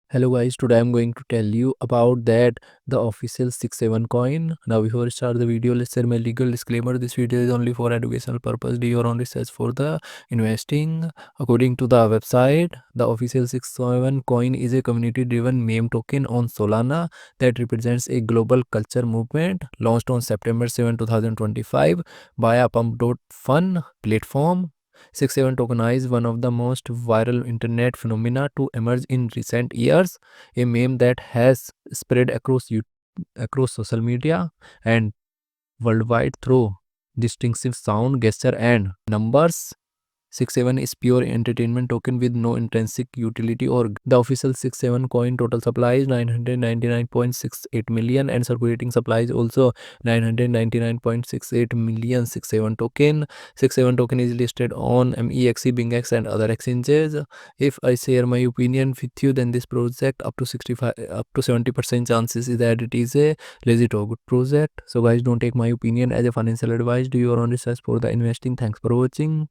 Hello guys, today I'm going to tell you about the official 67 coin. Now before we start the video, let's say my legal disclaimer. This video is only for educational purpose. Do your own research for the investing. According to the website, the official 67 coin is a community driven meme token on Solana that represents a global culture movement launched on September 7, 2025 by a pump.fun platform. 67 tokenized one of the most viral internet phenomena to emerge in recent years, a meme that has spread across social media and worldwide through distinctive sound, gesture, and numbers. 67 is pure entertainment token with no intrinsic utility or the official 67 coin total supply is 999.68 million and circulating supply is also 999.68 million 67 token. 67 token is listed on MEXC, BingX and other exchanges. If I share my opinion with you, then this project up to 70% chances is that it is a legit or good project. So guys, don't take my opinion as a financial advice. Do your own research for the investing. Thanks for watching.